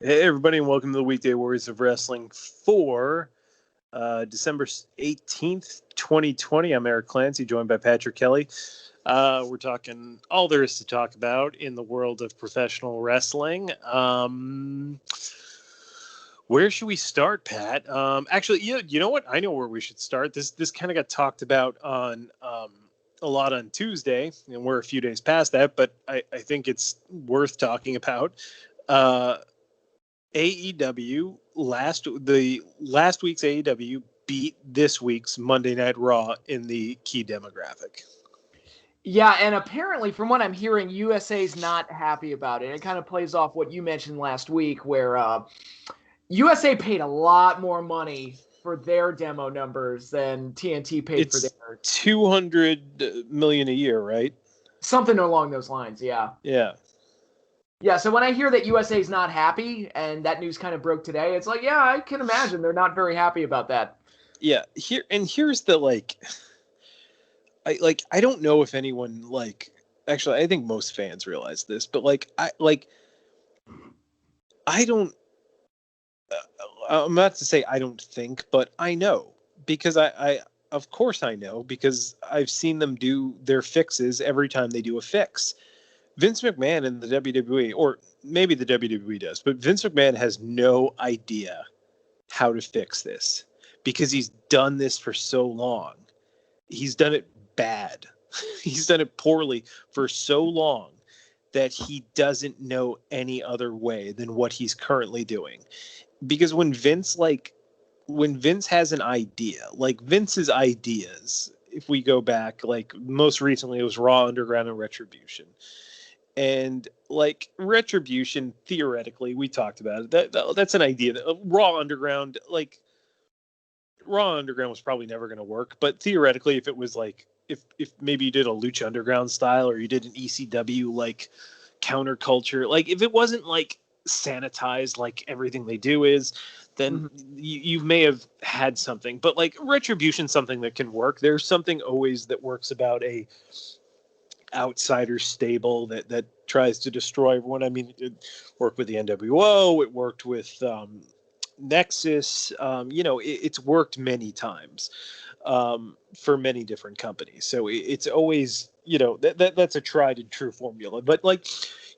Hey, everybody, and welcome to the Weekday Warriors of Wrestling for December 18th, 2020. I'm Eric Clancy, joined by Patrick Kelly. We're talking all there is to talk about in the world of professional wrestling. Where should we start, Pat? Actually, you know what? I know where we should start. This kind of got talked about on a lot on Tuesday, and we're a few days past that, but I think it's worth talking about. AEW last week's AEW beat this week's Monday Night Raw in the key demographic. Yeah, and apparently from what I'm hearing, USA's not happy about it. It kind of plays off what you mentioned last week where USA paid a lot more money for their demo numbers than TNT paid for theirs. $200 million a year, right? Something along those lines, yeah. Yeah. Yeah, so when I hear that USA's not happy, and that news kind of broke today, it's like, yeah, I can imagine they're not very happy about that. Yeah, here's the I don't know if anyone actually I think most fans realize this, but I don't I'm not to say I don't think, but I know because I of course I know because I've seen them do their fixes every time they do a fix. Vince McMahon and the WWE, or maybe the WWE does, but Vince McMahon has no idea how to fix this because he's done this for so long. He's done it bad. He's done it poorly for so long that he doesn't know any other way than what he's currently doing. Because when Vince has an idea, like Vince's ideas, if we go back, like most recently it was Raw, Underground, and Retribution. And like Retribution, theoretically, we talked about it. That's an idea. That Raw Underground was probably never going to work. But theoretically, if it was like, if maybe you did a Lucha Underground style or you did an ECW like counterculture, like if it wasn't like sanitized like everything they do is, then you may have had something. But like Retribution, something that can work. There's something always that works about a outsider stable that tries to destroy everyone. I mean, it worked with the NWO, it worked with Nexus. It's worked many times for many different companies. So it's always, that's a tried and true formula. But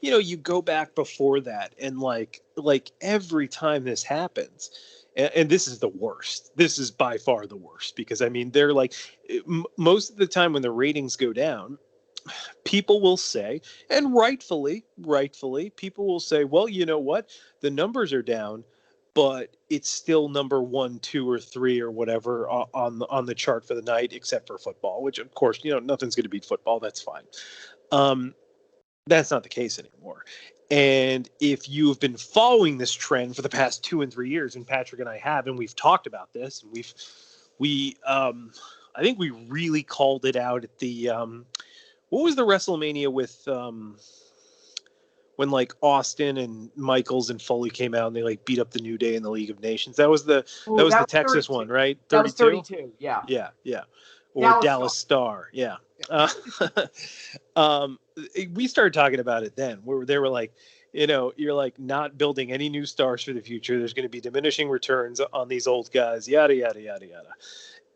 you go back before that, and like every time this happens. And this is the worst. This is by far the worst because I mean, they're like most of the time when the ratings go down, people will say, and rightfully, people will say, well, you know what? The numbers are down, but it's still number 1, 2, or 3 or whatever on the chart for the night, except for football, which of course, nothing's going to beat football. That's fine. That's not the case anymore. And if you have been following this trend for the past 2 and 3 years, and Patrick and I have, and we've talked about this, and I think we really called it out at the, what was the WrestleMania with when like Austin and Michaels and Foley came out and they like beat up the New Day in the League of Nations? That was the Texas 32. One, right? 32? That was 32. Yeah. Yeah. Or Dallas Star. Yeah. We started talking about it then, where they were like, you're like not building any new stars for the future. There's going to be diminishing returns on these old guys. Yada yada yada yada.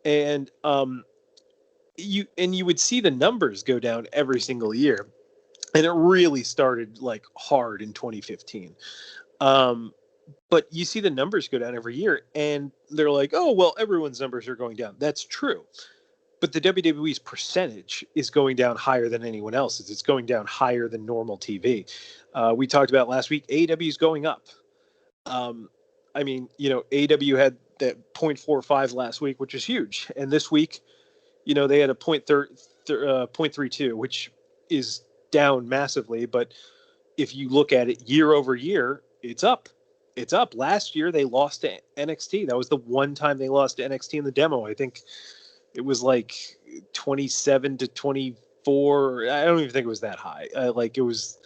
And you would see the numbers go down every single year, and it really started like hard in 2015. But you see the numbers go down every year, and they're like, oh well, everyone's numbers are going down. That's true, but the WWE's percentage is going down higher than anyone else's. It's going down higher than normal TV. We talked about last week. AEW is going up. I mean, AEW had that 0.45 last week, which is huge, and this week, they had a 0.32, which is down massively. But if you look at it year over year, it's up. It's up. Last year, they lost to NXT. That was the one time they lost to NXT in the demo. I think it was like 27-24. I don't even think it was that high. It was.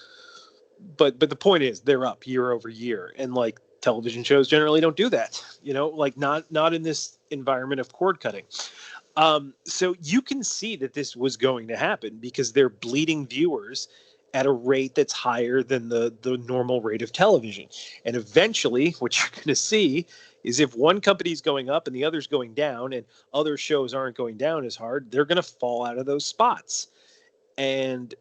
But the point is, they're up year over year. And like television shows generally don't do that. Not in this environment of cord cutting. So you can see that this was going to happen because they're bleeding viewers at a rate that's higher than the normal rate of television. And eventually, what you're going to see is if one company's going up and the other's going down and other shows aren't going down as hard, they're going to fall out of those spots. And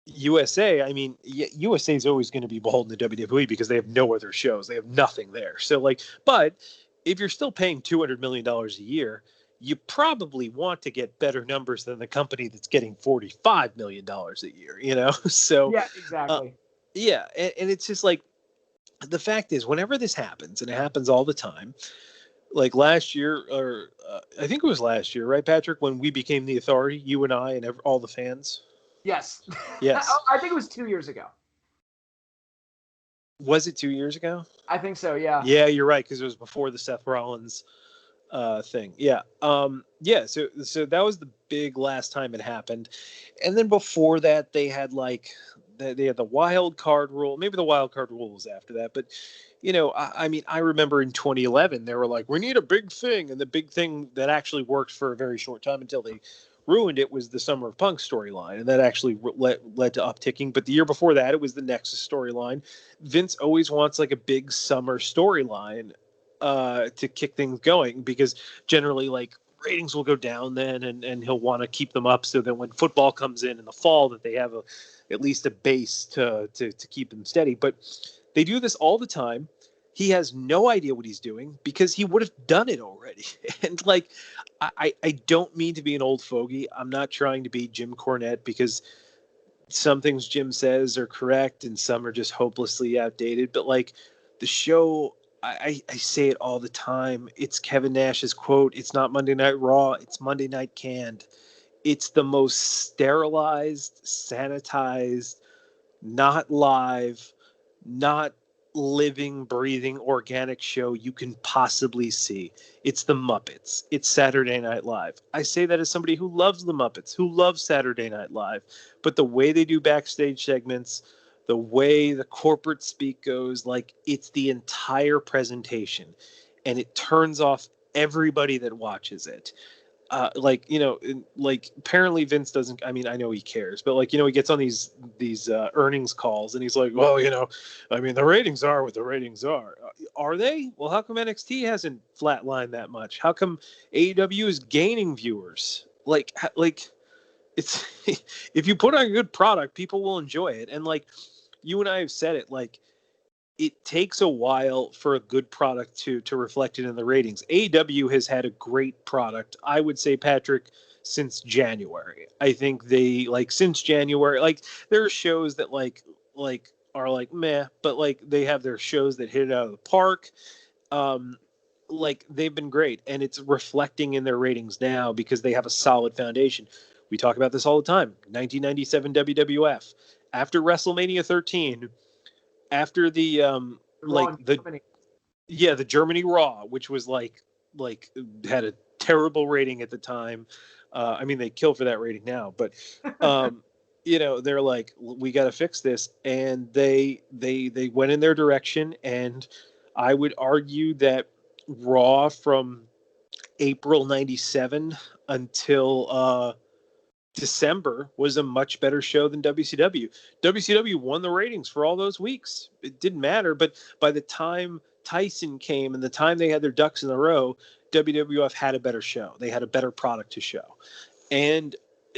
USA, I mean, USA is always going to be beholden to WWE because they have no other shows. They have nothing there. So, like, but if you're still paying $200 million a year, you probably want to get better numbers than the company that's getting $45 million a year, you know? So, yeah, exactly. Yeah. And it's just like, the fact is, whenever this happens, and it happens all the time, like last year, or I think it was last year, right, Patrick, when we became the authority, you and I and all the fans. Yes. Yes. I think it was 2 years ago. Was it 2 years ago? I think so, yeah. Yeah, you're right, because it was before the Seth Rollins thing. Yeah. Yeah, so that was the big last time it happened. And then before that, they had they had the wild card rule. Maybe the wild card rule was after that, but you know, I mean, I remember in 2011 they were like, we need a big thing, and the big thing that actually worked for a very short time until they ruined it was the Summer of Punk storyline, and that actually led to upticking. But the year before that, it was the Nexus storyline. Vince always wants like a big summer storyline to kick things going, because generally like ratings will go down then, and he'll want to keep them up so that when football comes in the fall, that they have at least a base to keep them steady. But they do this all the time. He has no idea what he's doing because he would have done it already. And like, I don't mean to be an old fogey. I'm not trying to be Jim Cornette, because some things Jim says are correct and some are just hopelessly outdated. But like the show, I say it all the time. It's Kevin Nash's quote. It's not Monday Night Raw. It's Monday Night Canned. It's the most sterilized, sanitized, not live, not living, breathing, organic show you can possibly see. It's the Muppets. It's Saturday Night Live. I say that as somebody who loves the Muppets, who loves Saturday Night Live, but the way they do backstage segments, the way the corporate speak goes, like, it's the entire presentation, and it turns off everybody that watches it. Like, you know, like apparently Vince doesn't, I mean, I know he cares, but like, you know, he gets on these earnings calls and he's like, well, you know, I mean, the ratings are what the ratings are. Are they? Well, how come NXT hasn't flatlined that much? How come AEW is gaining viewers? Like it's, if you put on a good product, people will enjoy it. And like you and I have said it, like, it takes a while for a good product to reflect it in the ratings. AEW has had a great product, I would say, Patrick, since January. I think they, like, since January, like, there are shows that like are like meh, but like they have their shows that hit it out of the park. Like, they've been great, and it's reflecting in their ratings now because they have a solid foundation. We talk about this all the time. 1997 WWF, after WrestleMania 13, after the the Germany Raw, which was like had a terrible rating at the time. I mean, they kill for that rating now, but you know, they're like, we got to fix this, and they went in their direction. And I would argue that Raw from April '97 until December was a much better show than WCW. WCW won the ratings for all those weeks. It didn't matter, but by the time Tyson came and the time they had their ducks in a row, WWF had a better show. They had a better product to show. And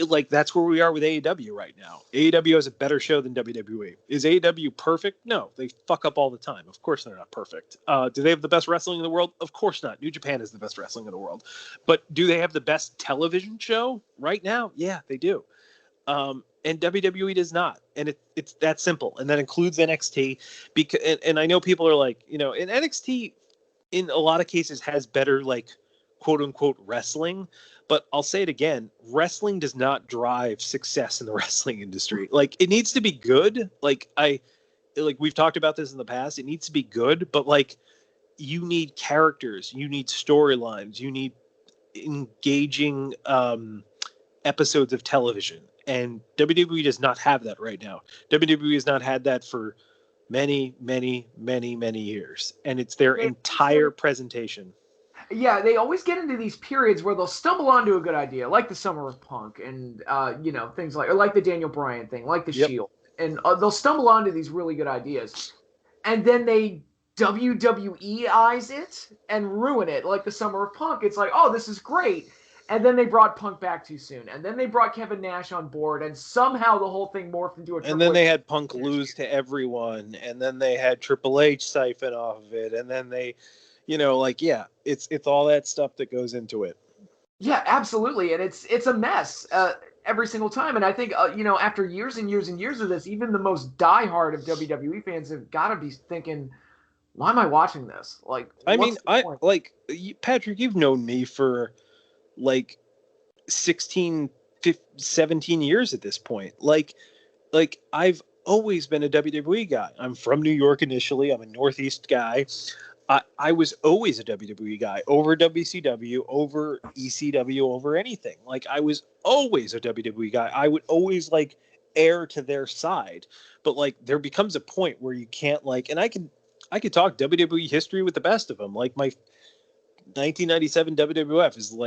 like, that's where we are with AEW right now. AEW has a better show than WWE. Is AEW perfect? No, they fuck up all the time. Of course they're not perfect. Do they have the best wrestling in the world? Of course not. New Japan is the best wrestling in the world. But do they have the best television show right now? Yeah, they do. And WWE does not. And it's that simple. And that includes NXT. Because, and I know people are like, you know, and NXT in a lot of cases has better, like, quote unquote wrestling. But I'll say it again, wrestling does not drive success in the wrestling industry. Like, it needs to be good. Like, we've talked about this in the past. It needs to be good, but like, you need characters, you need storylines, you need engaging episodes of television. And WWE does not have that right now. WWE has not had that for many, many, many, many years. And it's their entire presentation. Yeah, they always get into these periods where they'll stumble onto a good idea, like the Summer of Punk and, you know, things like the Daniel Bryan thing, like the Shield. and they'll stumble onto these really good ideas, and then they WWE-ize it and ruin it. Like the Summer of Punk, it's like, oh, this is great. And then they brought Punk back too soon. And then they brought Kevin Nash on board, and somehow the whole thing morphed into a Triple H. And then they had Punk lose to everyone, and then they had Triple H siphon off of it, and then they, it's all that stuff that goes into it. Yeah, absolutely. And it's a mess every single time. And I think, after years and years and years of this, even the most diehard of WWE fans have got to be thinking, why am I watching this? Like, Patrick, you've known me for 16, 15, 17 years at this point. Like I've always been a WWE guy. I'm from New York initially. I'm a Northeast guy. I was always a WWE guy over WCW, over ECW, over anything. Like I was always a WWE guy. I would always err to their side. But there becomes a point where you can't and I could talk WWE history with the best of them. Like my 1997 WWF is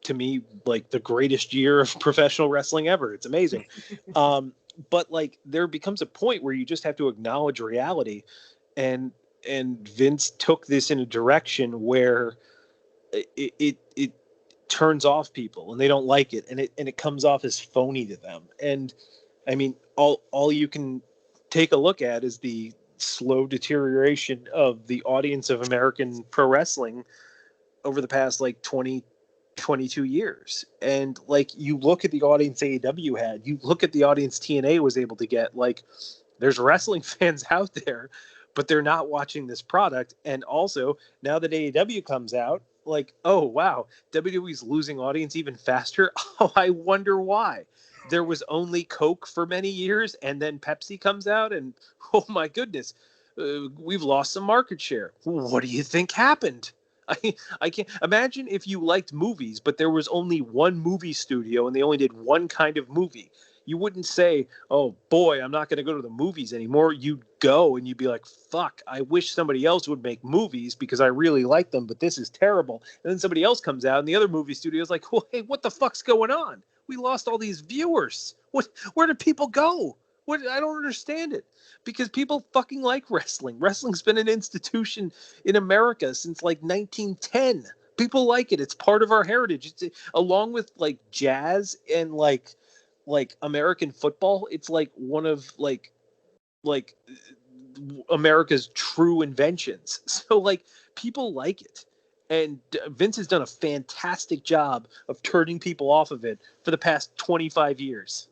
to me the greatest year of professional wrestling ever. It's amazing. But there becomes a point where you just have to acknowledge reality, and Vince took this in a direction where it turns off people and they don't like it, and it comes off as phony to them. And I mean, all you can take a look at is the slow deterioration of the audience of American pro wrestling over the past 22 years. And you look at the audience AEW had, you look at the audience TNA was able to get, there's wrestling fans out there, but they're not watching this product. And also now that AEW comes out, oh wow, WWE's losing audience even faster. Oh, I wonder why. There was only Coke for many years, and then Pepsi comes out, and oh my goodness, we've lost some market share. What do you think happened? I can't imagine if you liked movies, but there was only one movie studio and they only did one kind of movie. You wouldn't say, oh boy, I'm not going to go to the movies anymore. You'd go and you'd be like, fuck, I wish somebody else would make movies because I really like them, but this is terrible. And then somebody else comes out and the other movie studio is like, well, hey, what the fuck's going on? We lost all these viewers. Where did people go? I don't understand it. Because people fucking like wrestling. Wrestling's been an institution in America since 1910. People like it. It's part of our heritage. It's along with jazz and American football. It's one of America's true inventions. So people like it. And Vince has done a fantastic job of turning people off of it for the past 25 years.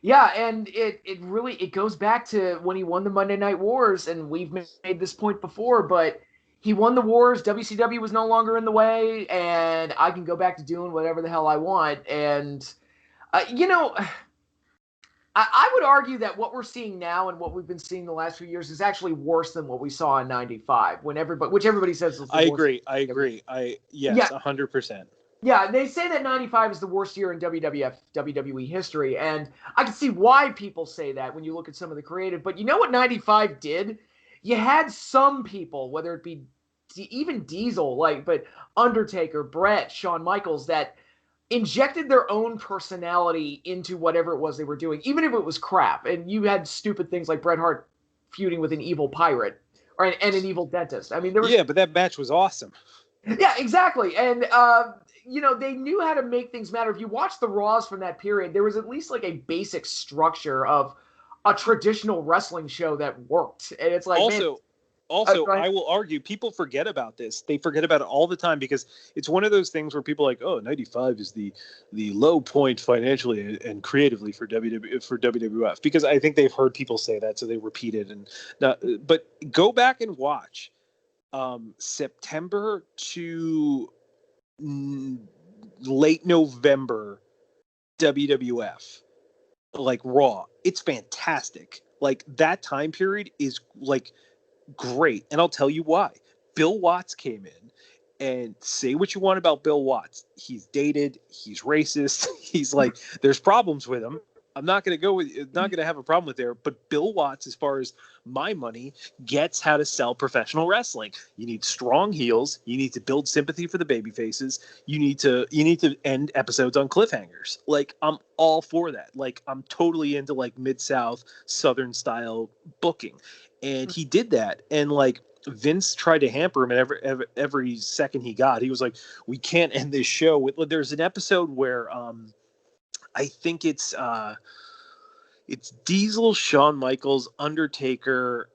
Yeah, and it really goes back to when he won the Monday Night Wars, and we've made this point before, but he won the wars, WCW was no longer in the way, and I can go back to doing whatever the hell I want. And, I would argue that what we're seeing now and what we've been seeing the last few years is actually worse than what we saw in '95, which everybody says was the worst. I agree. Yes, 100%. Yeah, they say that '95 is the worst year in WWE history, and I can see why people say that when you look at some of the creative. But you know what '95 did? You had some people, whether it be even Diesel, but Undertaker, Brett, Shawn Michaels, that injected their own personality into whatever it was they were doing, even if it was crap. And you had stupid things like Bret Hart feuding with an evil pirate and an evil dentist. I mean, but that match was awesome. Yeah, exactly. And they knew how to make things matter. If you watch the Raws from that period, there was at least a basic structure of a traditional wrestling show that worked. And it's also, I will argue people forget about this. They forget about it all the time because it's one of those things where people are like, oh, 95 is the low point financially and creatively for WWF, because I think they've heard people say that, so they repeat it. But go back and watch September to late November WWF, Raw. It's fantastic. That time period is great, and I'll tell you why. Bill Watts came in, and say what you want about Bill Watts, he's dated, he's racist, he's there's problems with him. I'm not going to have a problem with there, but Bill Watts, as far as my money gets how to sell professional wrestling. You need strong heels. You need to build sympathy for the baby faces. You need to end episodes on cliffhangers. Like, I'm all for that. Like, I'm totally into like Mid-South Southern style booking. And he did that. And like, Vince tried to hamper him, and every second he got, he was like, "We can't end this show with." There's an episode where I think it's Diesel, Shawn Michaels, Undertaker.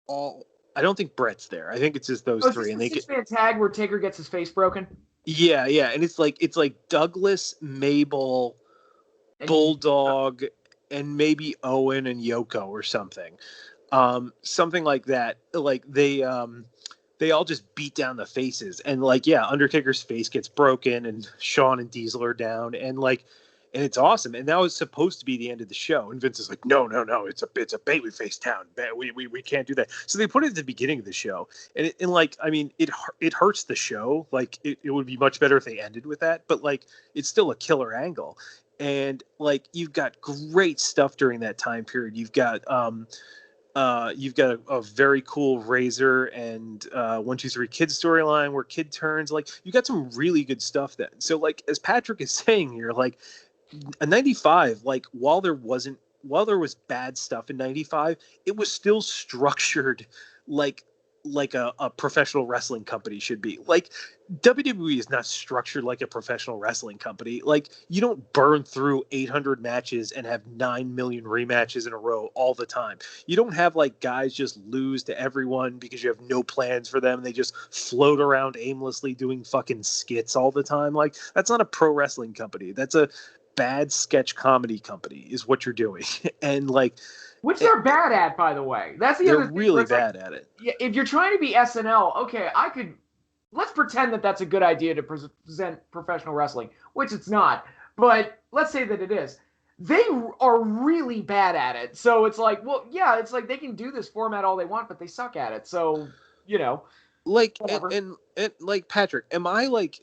All I don't think Brett's there. I think it's just those three, and and they get six-man tag where Taker gets his face broken. Yeah, and it's like Douglas, Mabel, and Bulldog, and maybe Owen and Yoko or something. Something like that. Like they all just beat down the faces, and like, yeah, Undertaker's face gets broken, and Shawn and Diesel are down, and like, and it's awesome. And that was supposed to be the end of the show, and Vince is like, no, it's a babyface town. We can't do that. So they put it at the beginning of the show, and like, I mean, it hurts the show. Like, it would be much better if they ended with that, but like, it's still a killer angle. And like, you've got great stuff during that time period. You've got a very cool Razor and 1-2-3 Kid storyline where Kid turns. Like, you got some really good stuff then. So like, as Patrick is saying here, like, a 95, like, while there was bad stuff in 95, it was still structured like a professional wrestling company should be. Like, WWE is not structured like a professional wrestling company. Like, you don't burn through 800 matches and have 9 million rematches in a row all the time. You don't have like guys just lose to everyone because you have no plans for them. They just float around aimlessly doing fucking skits all the time. Like, that's not a pro wrestling company. That's a bad sketch comedy company is what you're doing. And like, which they're bad at, by the way. That's the other thing. They're really bad at it. Yeah, if you're trying to be SNL, okay, let's pretend that that's a good idea to present professional wrestling, which it's not. But let's say that it is. They are really bad at it. So it's like, well, yeah, it's like they can do this format all they want, but they suck at it. So, like, and like, Patrick, am I like,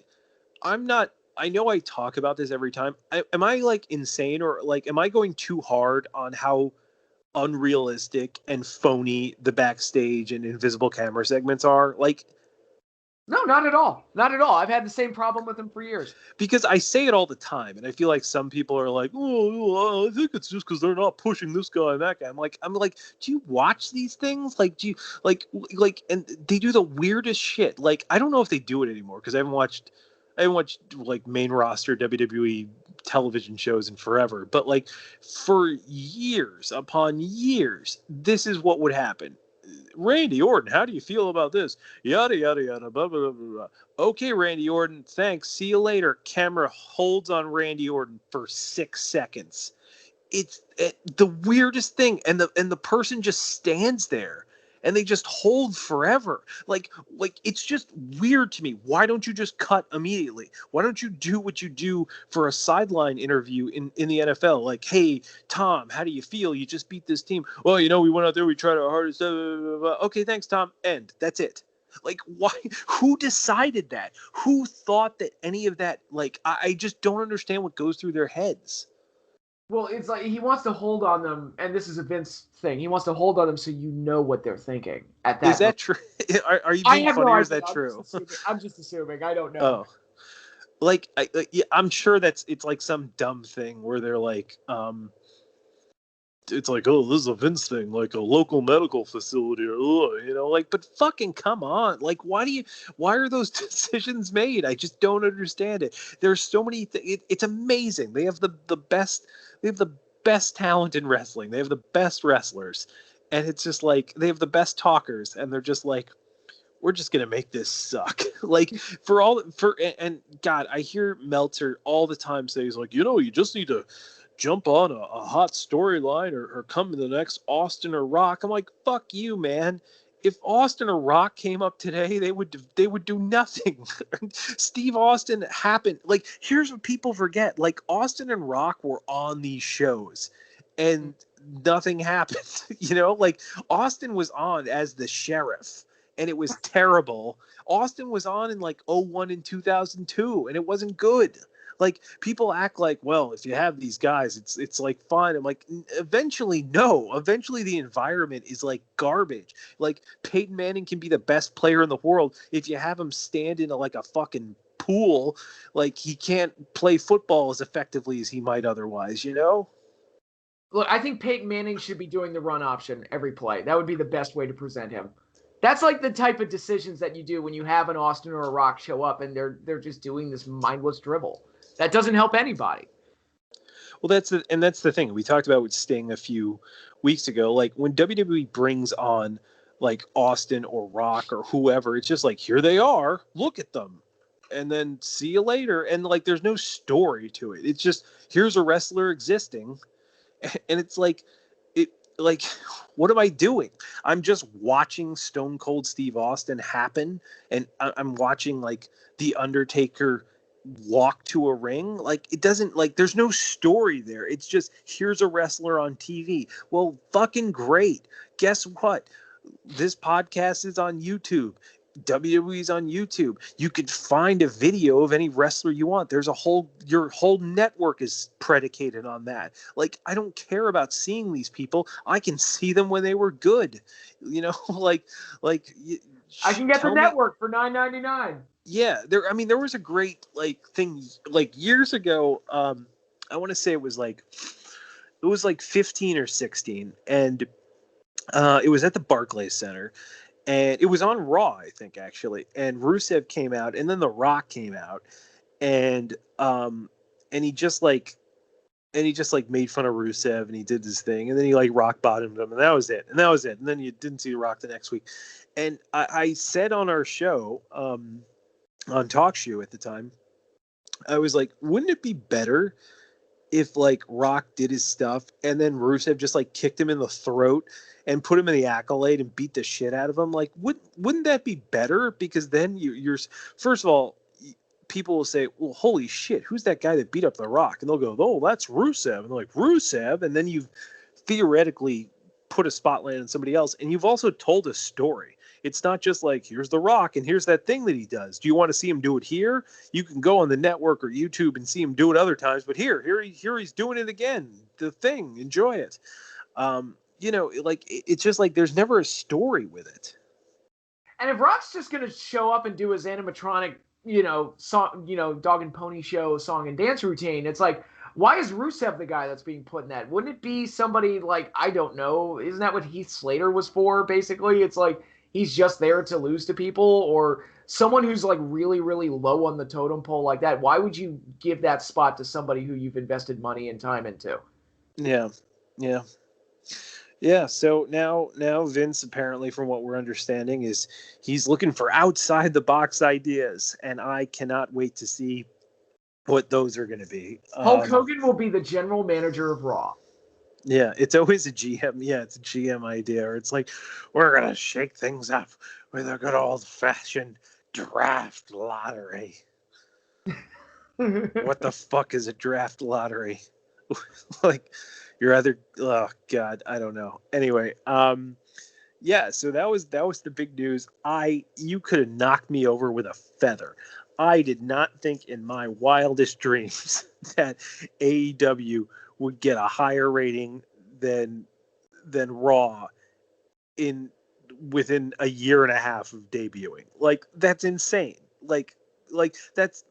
I'm not, I know I talk about this every time. Am I like insane, or like, am I going too hard on how unrealistic and phony the backstage and invisible camera segments are? Like, no, not at all. Not at all. I've had the same problem with them for years. Because I say it all the time, and I feel like some people are like, "Oh, I think it's just because they're not pushing this guy and that guy." I'm like, do you watch these things? Like, do you like, and they do the weirdest shit. Like, I don't know if they do it anymore because I haven't watched like main roster WWE television shows in forever. But like, for years upon years, this is what would happen. Randy Orton, how do you feel about this? Yada, yada, yada, blah, blah, blah, blah. Okay, Randy Orton, thanks. See you later. Camera holds on Randy Orton for 6 seconds. It's the weirdest thing. And the person just stands there and they just hold forever. Like it's just weird to me. Why don't you just cut immediately? Why don't you do what you do for a sideline interview in the NFL? Like, hey, Tom, how do you feel? You just beat this team. Well, we went out there, we tried our hardest. Blah, blah, blah, blah. Okay, thanks, Tom. End. That's it. Like, why? Who decided that? Who thought that any of that? Like, I just don't understand what goes through their heads. Well, it's like he wants to hold on them, and this is a Vince thing. He wants to hold on them so you know what they're thinking at that. Is that true? Are you being funny, or is that true? I'm just assuming. I don't know. Oh, like, yeah, I'm sure it's like some dumb thing where they're like, it's like, oh, this is a Vince thing, like a local medical facility, or like, but fucking come on, like, why are those decisions made? I just don't understand it. There's so many it's amazing. They have the best talent in wrestling. They have the best wrestlers, and it's just like they have the best talkers, and they're just like, we're just gonna make this suck. Like, and God, I hear Meltzer all the time say, he's like, you just need to jump on a hot storyline or come to the next Austin or Rock. I'm like, fuck you, man. If Austin or Rock came up today, they would do nothing. Steve Austin happened. Like, here's what people forget. Like, Austin and Rock were on these shows and nothing happened. Like, Austin was on as the sheriff and it was terrible. Austin was on in like 2001 and 2002 and it wasn't good. Like, people act like, well, if you have these guys, it's like fine. I'm like, eventually, no. Eventually, the environment is like garbage. Like, Peyton Manning can be the best player in the world if you have him stand in like a fucking pool. Like, he can't play football as effectively as he might otherwise, you know? Look, I think Peyton Manning should be doing the run option every play. That would be the best way to present him. That's like the type of decisions that you do when you have an Austin or a Rock show up and they're just doing this mindless dribble. That doesn't help anybody. Well, that's the thing we talked about with Sting a few weeks ago. Like, when WWE brings on like Austin or Rock or whoever, it's just like, here they are, look at them, and then see you later. And like, there's no story to it. It's just, here's a wrestler existing, and it's like, it like, what am I doing? I'm just watching Stone Cold Steve Austin happen, and I'm watching like The Undertaker walk to a ring. Like, it doesn't, like, there's no story there. It's just, here's a wrestler on TV. Well, fucking great. Guess what? This podcast is on YouTube. WWE's on YouTube. You could find a video of any wrestler you want. There's your whole network is predicated on that. Like, I don't care about seeing these people. I can see them when they were good. You know, like I can get the network for $9.99. Yeah, there was a great like thing like years ago. I want to say it was like 15 or 16, and it was at the Barclays Center, and it was on Raw, I think, actually. And Rusev came out, and then The Rock came out, and he just like made fun of Rusev, and he did this thing, and then he like rock bottomed him, and that was it. And then you didn't see The Rock the next week. And I said on our show, on Talk Show at the time, I was like, wouldn't it be better if like Rock did his stuff and then Rusev just like kicked him in the throat and put him in the Accolade and beat the shit out of him? Like, wouldn't that be better? Because then you're first of all, people will say, well, holy shit, who's that guy that beat up The Rock? And they'll go, oh, that's Rusev. And they're like, Rusev? And then you've theoretically put a spotlight on somebody else, and you've also told a story. It's not just like, here's The Rock and here's that thing that he does. Do you want to see him do it here? You can go on the network or YouTube and see him do it other times, but here he's doing it again. The thing, enjoy it. Like, it's just like, there's never a story with it. And if Rock's just going to show up and do his animatronic, song, dog and pony show song and dance routine, it's like, why is Rusev the guy that's being put in that? Wouldn't it be somebody like, I don't know, isn't that what Heath Slater was for, basically? It's like, he's just there to lose to people, or someone who's like really, really low on the totem pole like that. Why would you give that spot to somebody who you've invested money and time into? Yeah. So now Vince, apparently, from what we're understanding, is he's looking for outside the box ideas, and I cannot wait to see what those are going to be. Hulk Hogan will be the general manager of Raw. Yeah, it's always a GM. Yeah, it's a GM idea. Or it's like, we're going to shake things up with a good old-fashioned draft lottery. What the fuck is a draft lottery? Like, you're either, oh, God, I don't know. Anyway, yeah, so that was the big news. You could have knocked me over with a feather. I did not think in my wildest dreams that AEW would get a higher rating than Raw within a year and a half of debuting. Like, that's insane. Like that's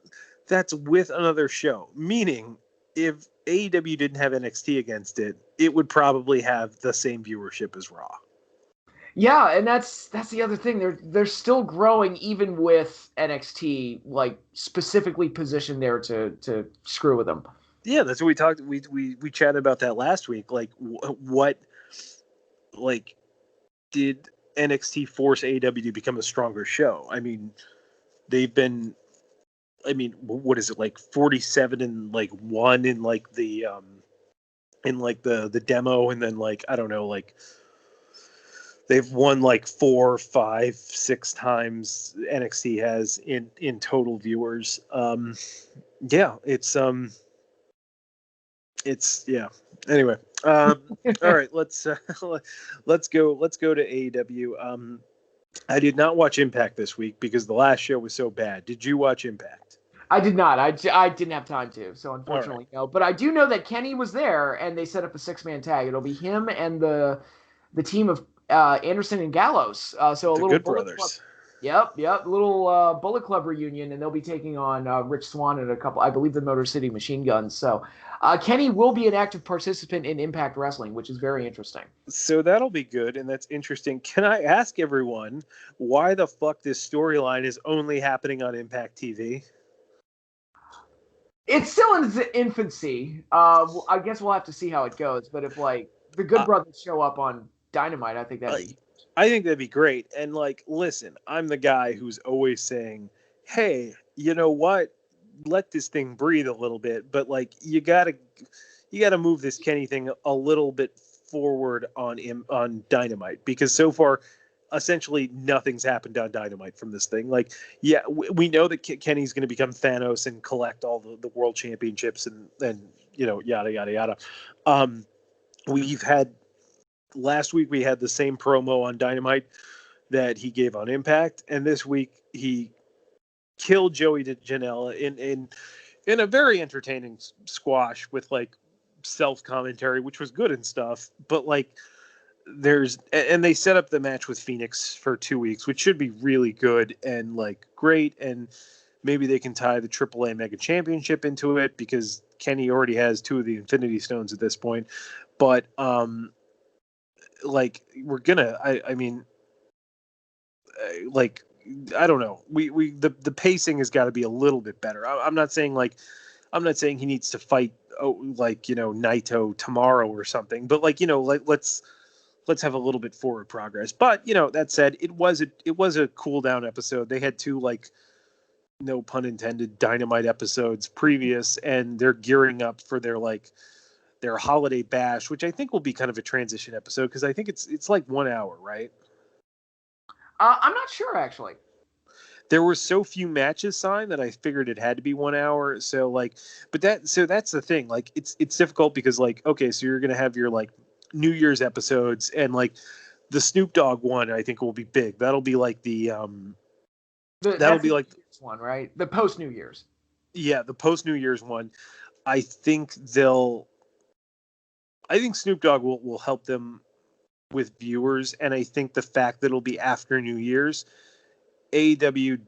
with another show. Meaning, if AEW didn't have NXT against it, it would probably have the same viewership as Raw. Yeah, and that's the other thing. They're still growing even with NXT, like, specifically positioned there to screw with them. Yeah, that's what we talked. We chatted about that last week. Like, what, like, did NXT force AEW to become a stronger show? I mean, they've been. I mean, what is it, like 47 and like 1 in like the the demo, and then like, I don't know, like they've won like 4, 5, 6 times NXT has in total viewers. Yeah, it's yeah. Anyway, all right, let's go to AEW. I did not watch Impact this week because the last show was so bad. Did you watch Impact? I did not. I didn't have time to, so unfortunately, Right. no. But I do know that Kenny was there, and they set up a 6-man tag. It'll be him and the team of Anderson and Gallows. So a The little Good Bullet Club. Brothers. Yep. Little Bullet Club reunion, and they'll be taking on Rich Swann and a couple, I believe, the Motor City Machine Guns. So Kenny will be an active participant in Impact Wrestling, which is very interesting. So that'll be good, and that's interesting. Can I ask everyone why the fuck this storyline is only happening on Impact TV? It's still in its infancy. I guess we'll have to see how it goes. But if like the Good Uh, Brothers show up on Dynamite, I think that'd be. I think that'd be great. And like, listen, I'm the guy who's always saying, "Hey, you know what? Let this thing breathe a little bit." But like, you gotta move this Kenny thing a little bit forward on Dynamite, because so far, essentially nothing's happened on Dynamite from this thing. Like, yeah, we know that Kenny's going to become Thanos and collect all the world championships and yada yada yada. We've had last week we had the same promo on Dynamite that he gave on Impact, and this week he killed Joey Janela in a very entertaining squash with like self commentary, which was good and stuff. But like, they set up the match with Phoenix for 2 weeks, which should be really good and like great, and maybe they can tie the AAA Mega Championship into it because Kenny already has 2 of the Infinity Stones at this point. But like we're gonna, I mean, like I don't know, the pacing has got to be a little bit better. I'm not saying he needs to fight Naito tomorrow or something, but like let's have a little bit forward progress. But that said, it was a cool down episode. They had 2 like, no pun intended, Dynamite episodes previous, and they're gearing up for their holiday bash, which I think will be kind of a transition episode because I think it's like 1 hour, right? I'm not sure actually. There were so few matches signed that I figured it had to be 1 hour. So like, that's the thing. Like, it's difficult because like, okay, so you're gonna have your like New Year's episodes, and like the Snoop Dogg one I think will be big. That'll be like That's the New Year's one, right? The post New Year's. Yeah, the post New Year's one. I think Snoop Dogg will help them with viewers, and I think the fact that it'll be after New Year's, AEW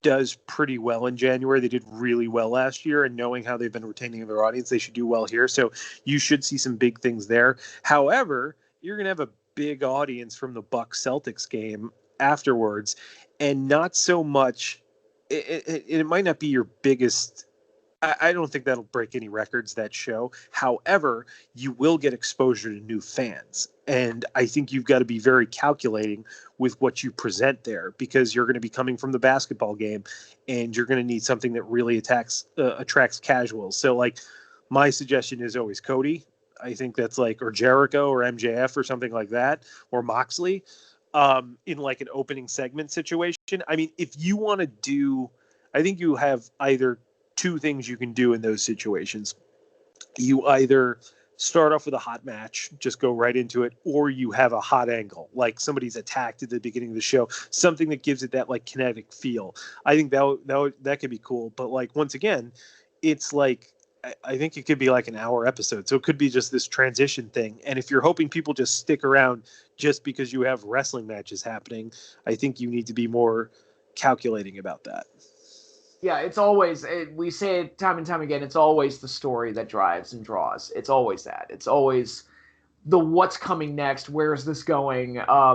does pretty well in January. They did really well last year, and knowing how they've been retaining their audience, they should do well here. So you should see some big things there. However, you're going to have a big audience from the Bucks Celtics game afterwards, and not so much. It might not be your biggest. I don't think that'll break any records, that show. However, you will get exposure to new fans. And I think you've got to be very calculating with what you present there, because you're going to be coming from the basketball game and you're going to need something that really attracts casuals. So like, my suggestion is always Cody. I think that's like, or Jericho or MJF or something like that, or Moxley, in like an opening segment situation. I mean, if you want to do, I think you have either 2 things you can do in those situations. You either start off with a hot match, just go right into it, or you have a hot angle, like somebody's attacked at the beginning of the show, something that gives it that like kinetic feel. I think that could be cool. But like, once again, it's like, I think it could be like an hour episode, so it could be just this transition thing. And if you're hoping people just stick around just because you have wrestling matches happening, I think you need to be more calculating about that. Yeah, it's always, we say it time and time again, it's always the story that drives and draws. It's always that. It's always the what's coming next, where is this going?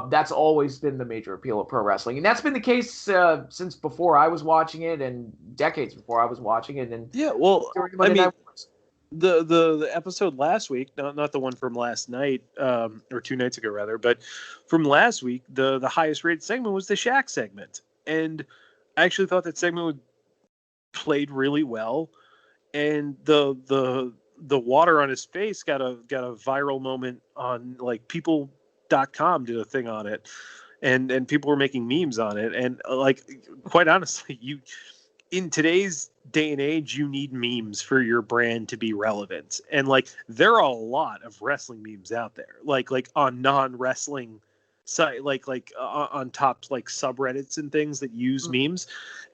That's always been the major appeal of pro wrestling. And that's been the case since before I was watching it, and decades before I was watching it. And yeah, well, during Monday Night Wars. The episode last week, not the one from last night, or 2 nights ago rather, but from last week, the highest rated segment was the Shaq segment. And I actually thought that segment would played really well, and the water on his face got a viral moment on like people.com, did a thing on it, and people were making memes on it. And like, quite honestly, you, in today's day and age, you need memes for your brand to be relevant. And like, there are a lot of wrestling memes out there, like on non-wrestling site like on top like subreddits and things that use memes,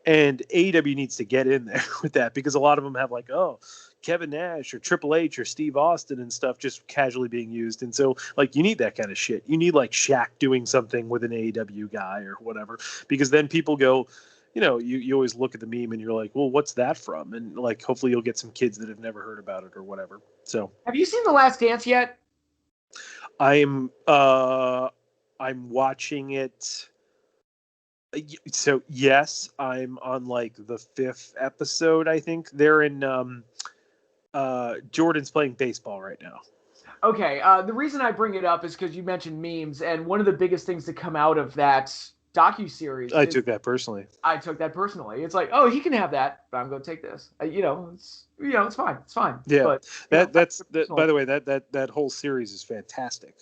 and AEW needs to get in there with that, because a lot of them have like, oh, Kevin Nash or Triple H or Steve Austin and stuff just casually being used. And so like you need that kind of shit. You need like Shaq doing something with an AEW guy or whatever, because then people go, you know, you always look at the meme and you're like, well, what's that from? And like hopefully you'll get some kids that have never heard about it or whatever. So Have you seen The Last Dance yet? I'm watching it. So yes, I'm on like the 5th episode. I think they're in. Jordan's playing baseball right now. Okay. The reason I bring it up is because you mentioned memes, and one of the biggest things to come out of that docuseries. I took that personally. I took that personally. It's like, oh, he can have that, but I'm going to take this. It's fine. It's fine. Yeah, but, that's by the way, that whole series is fantastic.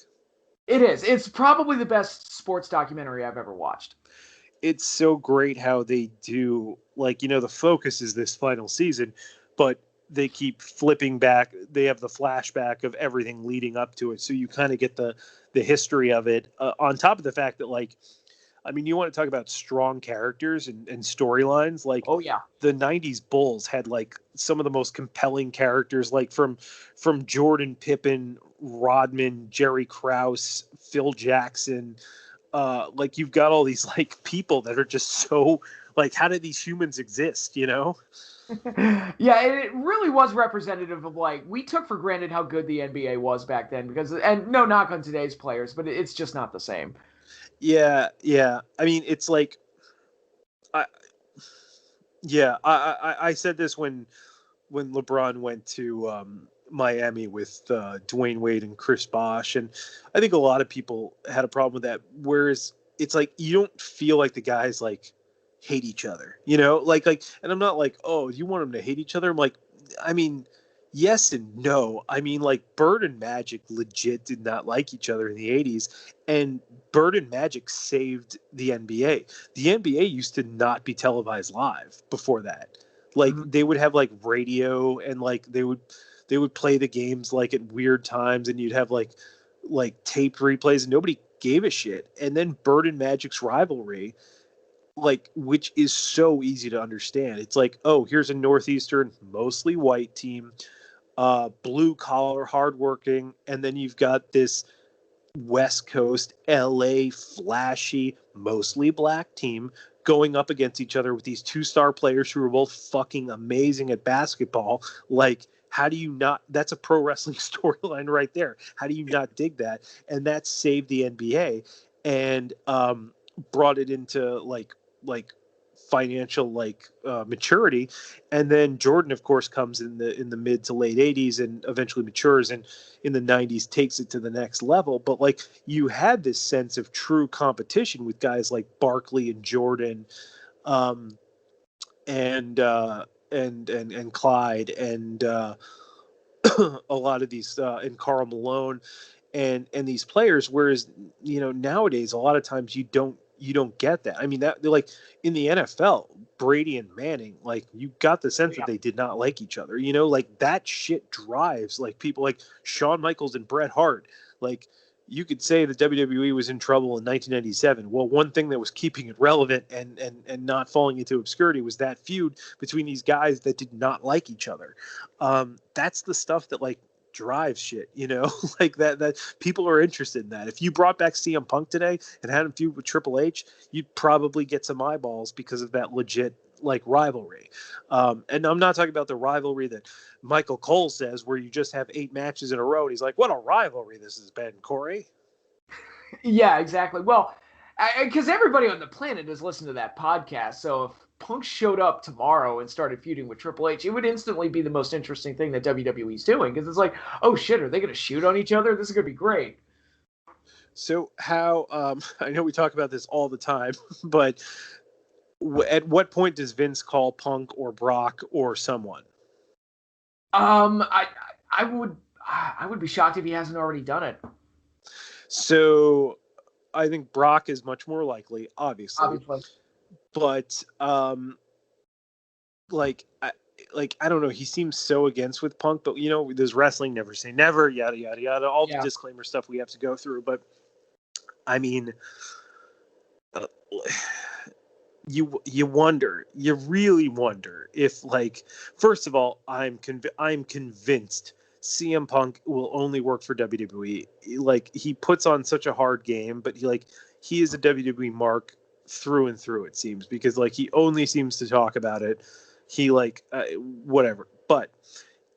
It is. It's probably the best sports documentary I've ever watched. It's so great how they do, like, you know, the focus is this final season, but they keep flipping back. They have the flashback of everything leading up to it. So you kind of get the history of it, on top of the fact that, like, I mean, you want to talk about strong characters and storylines. Like, oh yeah, the '90s Bulls had like some of the most compelling characters, like from Jordan, Pippen, Rodman, Jerry Krause, Phil Jackson. Like you've got all these like people that are just so like, how do these humans exist? You know? Yeah, it really was representative of, like, we took for granted how good the NBA was back then, because, and no knock on today's players, but it's just not the same. Yeah. I mean, it's like, I said this when LeBron went to Miami with Dwayne Wade and Chris Bosh, and I think a lot of people had a problem with that. Whereas it's like you don't feel like the guys like hate each other, you know, like, and I'm not like, oh, you want them to hate each other? I'm like, I mean, yes and no. I mean, like, Bird and Magic legit did not like each other in the 80s, and Bird and Magic saved the NBA. The NBA used to not be televised live before that. Like, they would have like radio, and like they would play the games like at weird times, and you'd have like taped replays, and nobody gave a shit. And then Bird and Magic's rivalry, like, which is so easy to understand. It's like, oh, here's a Northeastern, mostly white team, blue collar, hardworking, and then you've got this West Coast, LA, flashy, mostly black team going up against each other with these 2-star players who are both fucking amazing at basketball. Like, how do you not? That's a pro wrestling storyline right there. How do you not dig that? And that saved the NBA and brought it into like financial maturity. And then Jordan, of course, comes in the mid to late 80s and eventually matures, and in the 90s takes it to the next level. But like, you had this sense of true competition with guys like Barkley and Jordan, and Clyde, and a lot of these, and Karl Malone, and these players. Whereas, you know, nowadays a lot of times you don't get that. I mean, that, like, in the NFL, Brady and Manning, like, you got the sense that they did not like each other. You know, like, that shit drives like people like Shawn Michaels and Bret Hart. Like, you could say the WWE was in trouble in 1997. Well, one thing that was keeping it relevant and not falling into obscurity was that feud between these guys that did not like each other. That's the stuff that, like, drives shit, you know, like that people are interested in that. If you brought back CM Punk today and had him feud with Triple H, you'd probably get some eyeballs because of that legit, like, rivalry. And I'm not talking about the rivalry that Michael Cole says, where you just have 8 matches in a row, and he's like, what a rivalry this has been, Corey. Yeah, exactly. Well, because everybody on the planet has listened to that podcast, so if Punk showed up tomorrow and started feuding with Triple H, it would instantly be the most interesting thing that WWE's doing, because it's like, oh shit, are they going to shoot on each other? This is going to be great. So how, I know we talk about this all the time, but at what point does Vince call Punk or Brock or someone? I would be shocked if he hasn't already done it. So I think Brock is much more likely, obviously. But I don't know. He seems so against with Punk, but, you know, there's wrestling, never say never, yada yada yada, all the disclaimer stuff we have to go through. But I mean, uh, you really wonder if, like, first of all, I'm convinced CM Punk will only work for WWE. Like, he puts on such a hard game, but he is a WWE mark through and through, it seems, because like he only seems to talk about it. He whatever. But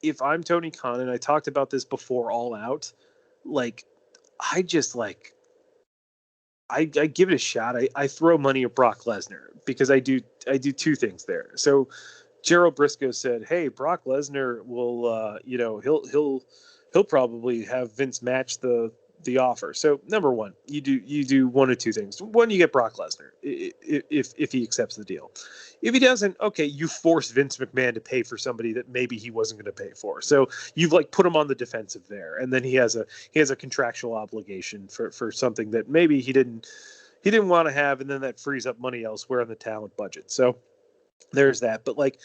if I'm Tony Khan, and I talked about this before All Out, like, I just like I give it a shot. I throw money at Brock Lesnar because I do two things there. So Gerald Briscoe said, "Hey, Brock Lesnar will, he'll probably have Vince match the offer." So number one, you do one of two things. One, you get Brock Lesnar if he accepts the deal. If he doesn't, okay, you force Vince McMahon to pay for somebody that maybe he wasn't going to pay for. So you've like put him on the defensive there, and then he has a contractual obligation for something that maybe he didn't want to have, and then that frees up money elsewhere in the talent budget. So there's that. But like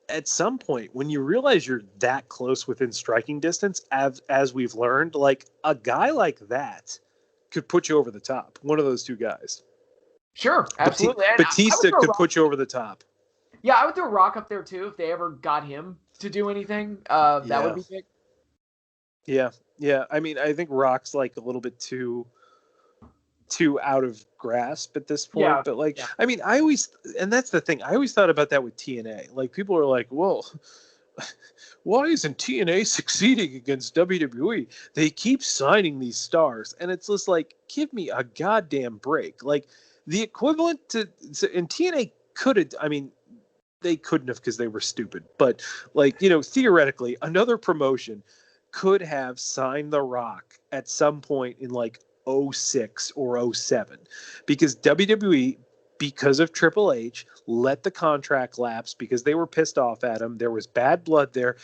at some point, when you realize you're that close within striking distance, as we've learned, like a guy like that could put you over the top. One of those two guys. Sure, absolutely. Batista could put you over the top. Yeah, I would throw Rock up there too if they ever got him to do anything. That would be big. Yeah. I mean, I think Rock's like a little bit too out of grasp at this point. Yeah, but like, yeah. I mean, and that's the thing. I always thought about that with TNA. Like, people are like, well, why isn't TNA succeeding against WWE? They keep signing these stars. And it's just like, give me a goddamn break. Like, the equivalent to, and TNA could have, I mean, they couldn't have because they were stupid. But like, theoretically, another promotion could have signed The Rock at some point in like 06 or 07, because WWE, because of Triple H, let the contract lapse because they were pissed off at him. There was bad blood there.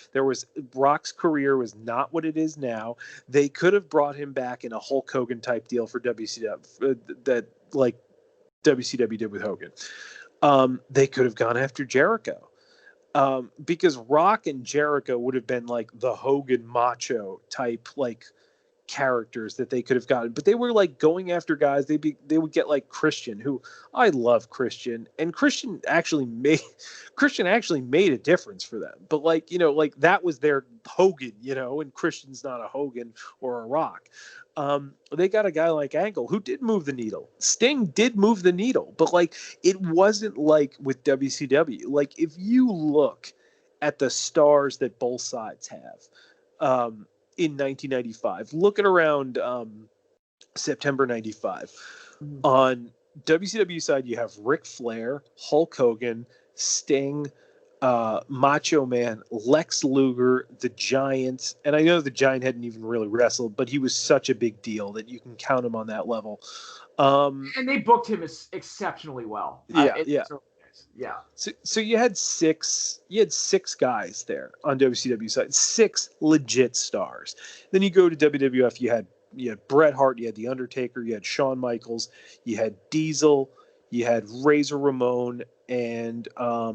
Rock's career was not what it is now. They could have brought him back in a Hulk Hogan type deal for WCW, that like WCW did with Hogan. They could have gone after Jericho. Because Rock and Jericho would have been like the Hogan Macho type, like, characters that they could have gotten, but they were like going after guys. They would get like Christian, who I love Christian, and Christian actually made a difference for them. But like, like that was their Hogan, and Christian's not a Hogan or a Rock. They got a guy like Angle who did move the needle. Sting did move the needle, but like it wasn't like with WCW. Like, if you look at the stars that both sides have, in 1995, look at around September 95. On WCW side, you have Ric Flair, Hulk Hogan, Sting, Macho Man, Lex Luger, the Giant. And I know the Giant hadn't even really wrestled, but he was such a big deal that you can count him on that level. And they booked him exceptionally well. Yeah. So you had six guys there on WCW side, 6 legit stars. Then you go to WWF, you had Bret Hart, you had The Undertaker, you had Shawn Michaels, you had Diesel, you had Razor Ramon, and I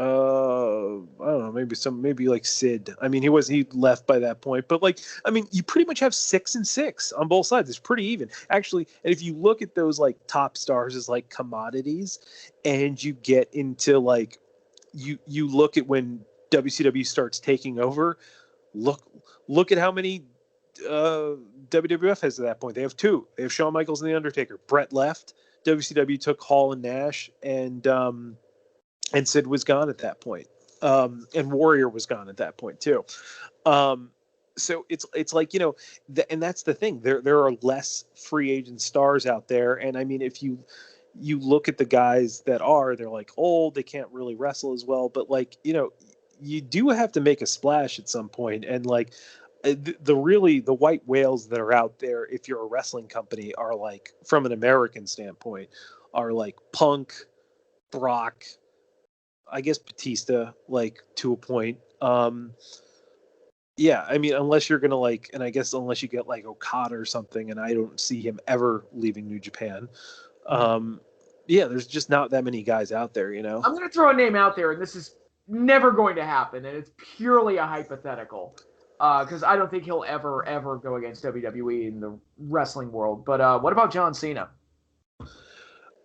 don't know, maybe like Sid. I mean, he left by that point, but like, I mean, you pretty much have 6 and 6 on both sides. It's pretty even, actually. And if you look at those like top stars as like commodities, and you get into like, you look at when WCW starts taking over, look at how many WWF has at that point. They have 2. They have Shawn Michaels and The Undertaker. Bret left. WCW took Hall and Nash, and Sid was gone at that point. And Warrior was gone at that point too. So it's like, and that's the thing. There are less free agent stars out there. And I mean, if you look at the guys that they're like old, they can't really wrestle as well. But like, you do have to make a splash at some point. And like, the white whales that are out there, if you're a wrestling company, are like, from an American standpoint, are like Punk, Brock, I guess Batista, like, to a point. Yeah, I mean, unless you're gonna like, and I guess unless you get like Okada or something, and I don't see him ever leaving New Japan. Yeah, there's just not that many guys out there, I'm gonna throw a name out there, and this is never going to happen, and it's purely a hypothetical. because I don't think he'll ever go against WWE in the wrestling world. But what about John Cena?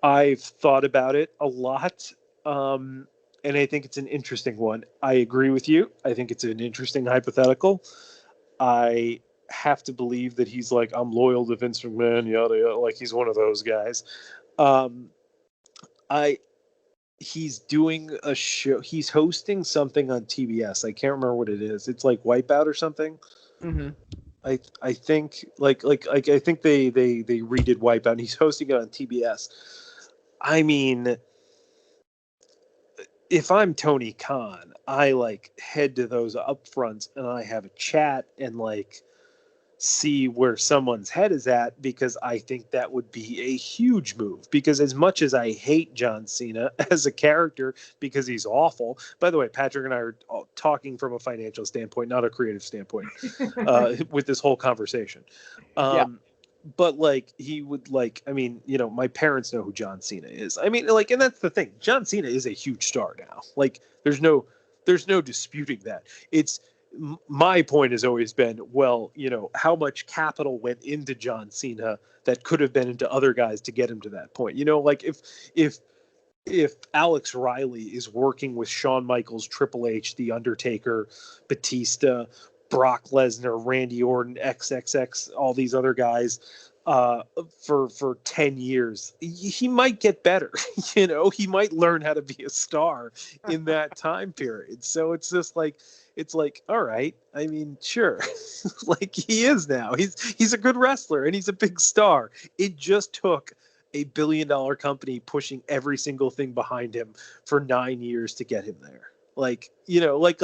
I've thought about it a lot, and I think it's an interesting one. I agree with you. I think it's an interesting hypothetical. I have to believe that he's like, I'm loyal to Vince McMahon, yada yada. Like he's one of those guys. Um, I he's doing a show. He's hosting something on TBS. I can't remember what it is. It's like Wipeout or something. Mm-hmm. I think like I think they redid Wipeout. And he's hosting it on TBS. I mean, if I'm Tony Khan, I like head to those upfronts and I have a chat and like see where someone's head is at, because I think that would be a huge move. Because as much as I hate John Cena as a character because he's awful, by the way, Patrick and I are talking from a financial standpoint, not a creative standpoint, with this whole conversation. Yeah. But like he would like, I mean, you know, my parents know who John Cena is. I mean, like, and that's the thing. John Cena is a huge star now. Like, there's no disputing that. It's my point has always been, well, you know, how much capital went into John Cena that could have been into other guys to get him to that point. You know, like if Alex Riley is working with Shawn Michaels, Triple H, The Undertaker, Batista, Brock Lesnar, Randy Orton, XXX, all these other guys for 10 years, he might get better. You know, he might learn how to be a star in that time period. So it's just like, it's like, all right, I mean, sure. Like he is now. He's a good wrestler and he's a big star. It just took $1 billion company pushing every single thing behind him for 9 years to get him there. Like, you know, like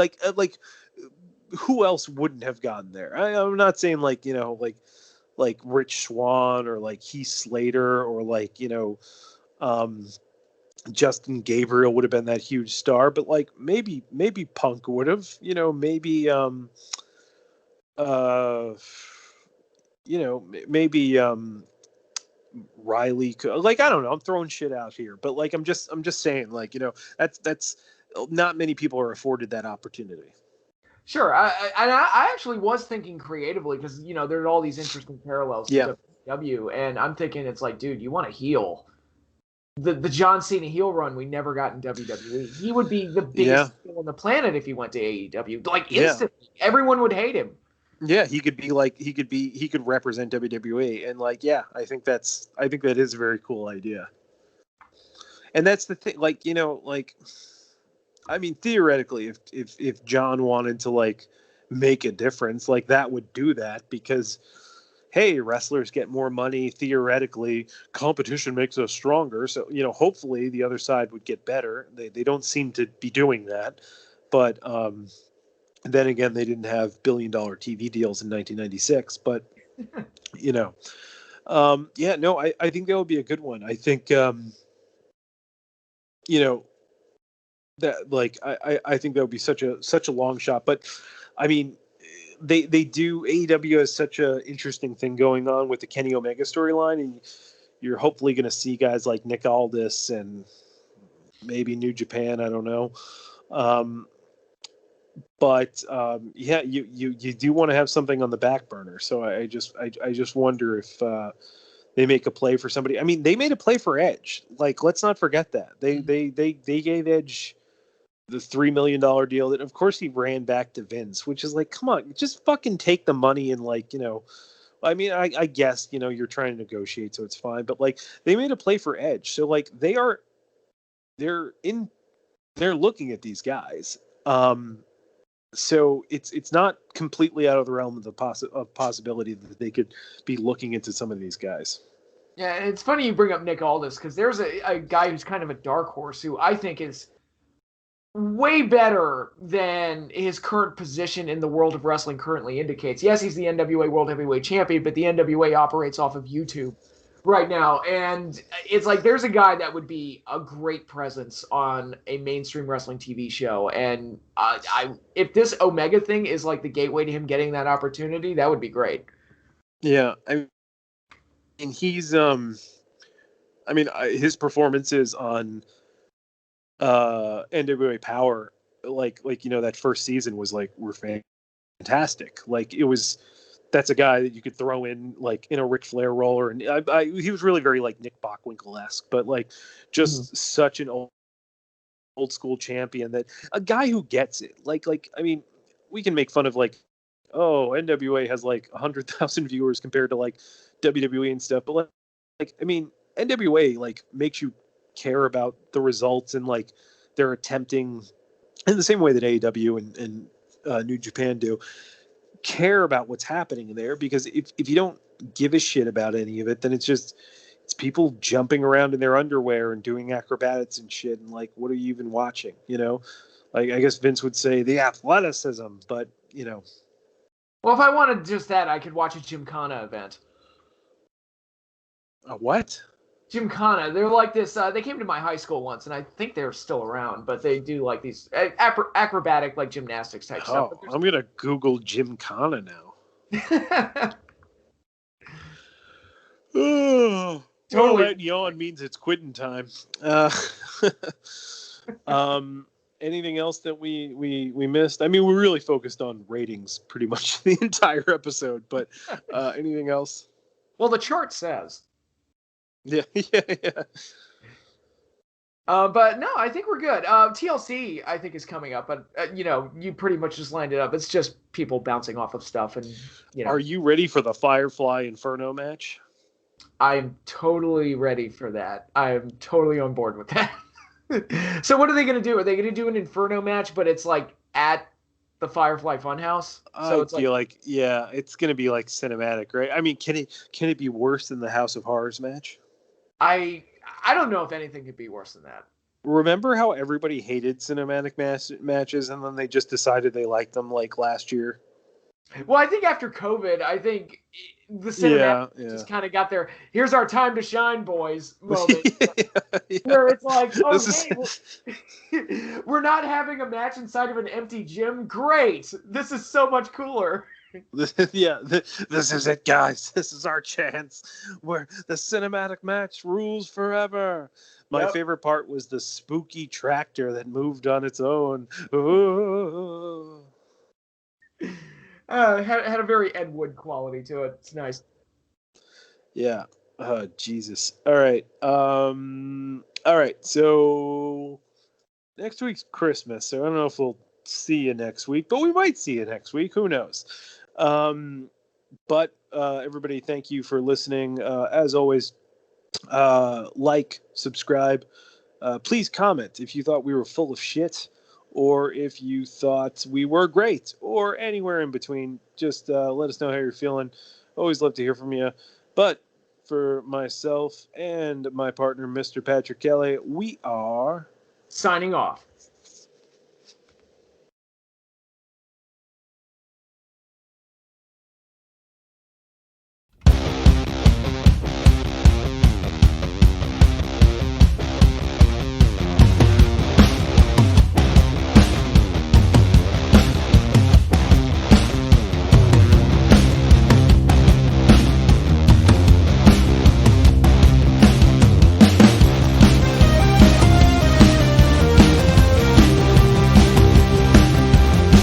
who else wouldn't have gotten there? I'm not saying like, you know, like Rich Swann or like Heath Slater or like, you know, Justin Gabriel would have been that huge star, but like maybe Punk would have, you know, maybe you know, maybe Riley could, like, I don't know, I'm throwing shit out here, but like I'm just saying, like, you know, that's not many people are afforded that opportunity. Sure. I actually was thinking creatively because, you know, there's all these interesting parallels to Yeah. WWE. And I'm thinking it's like, dude, you want to heel. The John Cena heel run we never got in WWE. He would be the Yeah. biggest heel on the planet if he went to AEW. Like Yeah. instantly. Everyone would hate him. Yeah, he could be like he could represent WWE, and like, yeah, I think that is a very cool idea. And that's the thing, like, you know, like, I mean, theoretically, if John wanted to like make a difference, like that would do that, because hey, wrestlers get more money. Theoretically, competition makes us stronger. So, you know, hopefully the other side would get better. They don't seem to be doing that, but then again, they didn't have $1 billion TV deals in 1996. But you know, yeah, no, I think that would be a good one. I think you know, that like I think that would be such a long shot. But I mean, they do, AEW has such a interesting thing going on with the Kenny Omega storyline, and you're hopefully going to see guys like Nick Aldis and maybe New Japan. I don't know. But yeah, you do want to have something on the back burner. So I just wonder if they make a play for somebody. I mean, they made a play for Edge. Like, let's not forget that they gave Edge the $3 million deal. That of course he ran back to Vince, which is like, come on, just fucking take the money and, like, you know. I mean, I guess, you know, you're trying to negotiate, so it's fine. But like, they made a play for Edge, so like they're looking at these guys. So it's not completely out of the realm of the possibility that they could be looking into some of these guys. Yeah, and it's funny you bring up Nick Aldis because there's a guy who's kind of a dark horse who I think is way better than his current position in the world of wrestling currently indicates. Yes, he's the NWA World Heavyweight Champion, but the NWA operates off of YouTube right now. And it's like there's a guy that would be a great presence on a mainstream wrestling TV show. And if this Omega thing is like the gateway to him getting that opportunity, that would be great. Yeah, I mean, he's his performances on NWA Power, like you know, that first season was like, were fantastic. fantastic. Like that's a guy that you could throw in like in a Ric Flair role, and he was really very like Nick Bockwinkel-esque, but like just such an old school champion, that a guy who gets it. Like I mean, we can make fun of like, oh, NWA has like 100,000 viewers compared to like WWE and stuff, but like I mean, NWA like makes you care about the results, and like they're attempting in the same way that AEW and New Japan do, care about what's happening there, because if you don't give a shit about any of it, then it's people jumping around in their underwear and doing acrobatics and shit, and like, what are you even watching, you know? Like, I guess Vince would say the athleticism, but you know. Well, if I wanted just that, I could watch a Gymkhana event. A what? Gymkhana. They're like this. They came to my high school once, and I think they're still around. But they do like these acrobatic, like gymnastics type stuff. I'm gonna Google Gymkhana now. Oh, totally. Well, that yawn means it's quitting time. Anything else that we missed? I mean, we really focused on ratings pretty much the entire episode, but anything else? Well, the chart says. Yeah. But no, I think we're good. TLC, I think, is coming up, but you pretty much just lined it up. It's just people bouncing off of stuff, and Are you ready for the Firefly Inferno match? I'm totally ready for that. I am totally on board with that. So what are they going to do? Are they going to do an Inferno match, but it's like at the Firefly Funhouse? So I feel like it's going to be like cinematic, right? I mean, can it be worse than the House of Horrors match? I don't know if anything could be worse than that. Remember how everybody hated cinematic matches, and then they just decided they liked them like last year? Well, I think after COVID, I think the cinematic just kind of got their "here's our time to shine, boys" moment, where it's like, we're not having a match inside of an empty gym. Great, this is so much cooler. This is it, guys. This is our chance. Where the cinematic match rules forever. My favorite part was the spooky tractor that moved on its own. Oh. Had a very Ed Wood quality to it. It's nice. Yeah. Oh, Jesus. All right. All right. So next week's Christmas. So I don't know if we'll see you next week, but we might see you next week. Who knows? But everybody, thank you for listening. As always, like, subscribe. Please comment if you thought we were full of shit, or if you thought we were great, or anywhere in between. Just let us know how you're feeling. Always love to hear from you. But for myself and my partner, Mr. Patrick Kelly, we are signing off.